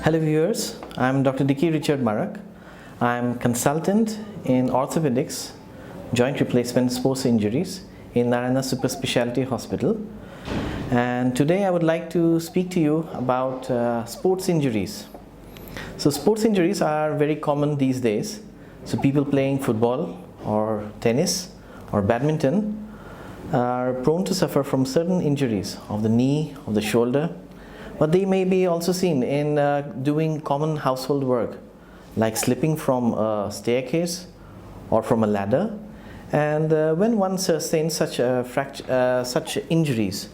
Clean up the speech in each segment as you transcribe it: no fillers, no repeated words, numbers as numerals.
Hello viewers, I'm Dr. Dicky Richard Marak. I'm consultant in orthopedics, joint replacement sports injuries in Narayana Super Specialty Hospital. And today I would like to speak to you about sports injuries. So sports injuries are very common these days. So people playing football or tennis or badminton are prone to suffer from certain injuries of the knee, of the shoulder, but they may be also seen in doing common household work like slipping from a staircase or from a ladder. And when one sustains such injuries,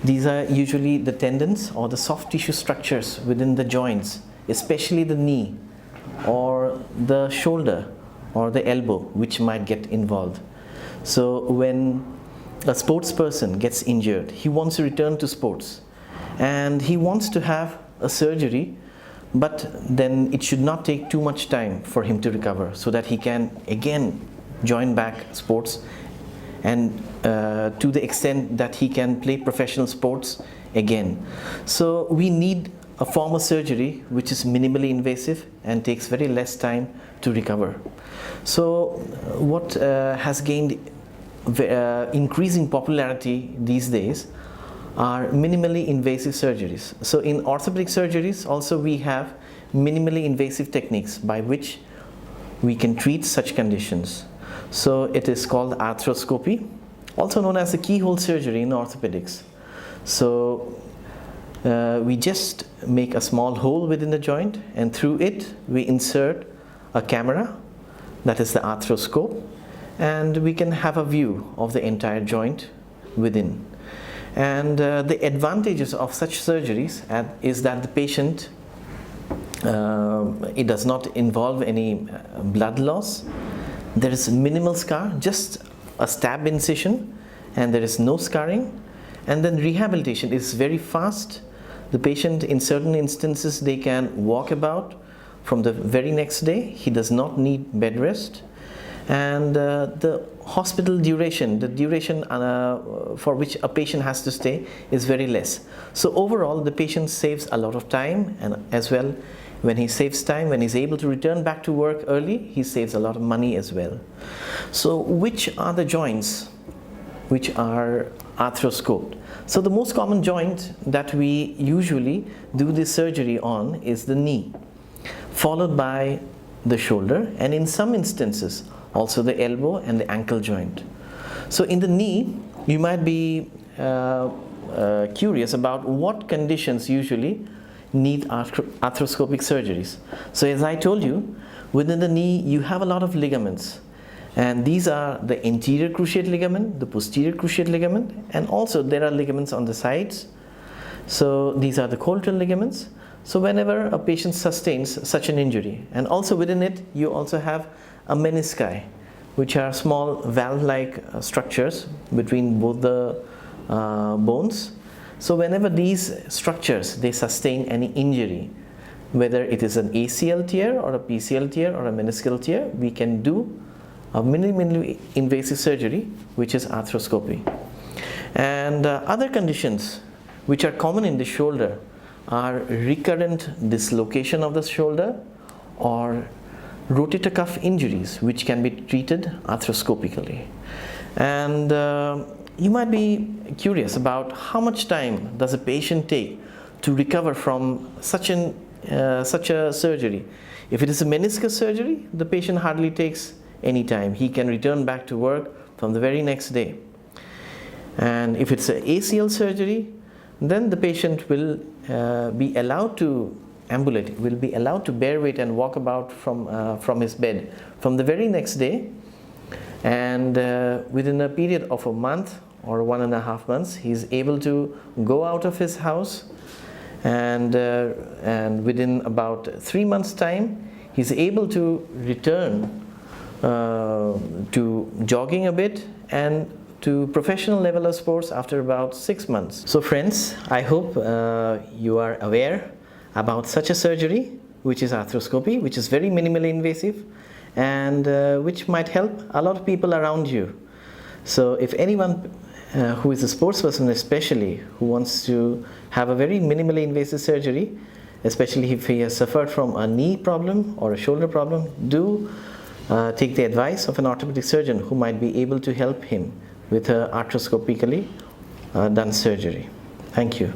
these are usually the tendons or the soft tissue structures within the joints, especially the knee or the shoulder or the elbow, which might get involved. So when a sports person gets injured, he wants to return to sports and he wants to have a surgery, but then it should not take too much time for him to recover so that he can again join back sports and to the extent that he can play professional sports again. So we need a form of surgery which is minimally invasive and takes very less time to recover. So what has gained increasing popularity these days are minimally invasive surgeries. So in orthopedic surgeries also we have minimally invasive techniques by which we can treat such conditions. So it is called arthroscopy, also known as the keyhole surgery in orthopedics. So we just make a small hole within the joint and through it we insert a camera, that is the arthroscope, and we can have a view of the entire joint within. And the advantages of such surgeries is that the patient, it does not involve any blood loss, there is minimal scar, just a stab incision, and there is no scarring, and then rehabilitation is very fast. The patient, in certain instances, they can walk about from the very next day. He does not need bed rest, and the hospital duration, the duration for which a patient has to stay is very less. So overall the patient saves a lot of time, and as well when he saves time, when he's able to return back to work early, he saves a lot of money as well. So which are the joints which are arthroscoped? So the most common joint that we usually do this surgery on is the knee, followed by the shoulder, and in some instances also the elbow and the ankle joint. So in the knee, you might be curious about what conditions usually need arthroscopic surgeries. So as I told you, within the knee you have a lot of ligaments, and these are the anterior cruciate ligament, the posterior cruciate ligament, and also there are ligaments on the sides. So these are the collateral ligaments. So whenever a patient sustains such an injury, and also within it you also have a menisci, which are small valve-like structures between both the bones. So whenever these structures they sustain any injury, whether it is an ACL tear or a PCL tear or a meniscal tear, we can do a minimally invasive surgery, which is arthroscopy. And other conditions which are common in the shoulder are recurrent dislocation of the shoulder or rotator cuff injuries, which can be treated arthroscopically. And you might be curious about how much time does a patient take to recover from such a surgery. If it is a meniscus surgery, the patient hardly takes any time. He can return back to work from the very next day. And if it's an ACL surgery, then the patient will be allowed to ambulate, will be allowed to bear weight and walk about from his bed from the very next day, and within a period of a month or 1.5 months he is able to go out of his house, and within about 3 months time he is able to return to jogging a bit and to professional level of sports after about 6 months. So friends, I hope you are aware about such a surgery, which is arthroscopy, which is very minimally invasive and which might help a lot of people around you. So if anyone who is a sports person especially, who wants to have a very minimally invasive surgery, especially if he has suffered from a knee problem or a shoulder problem, do take the advice of an orthopedic surgeon who might be able to help him with a arthroscopically done surgery. Thank you.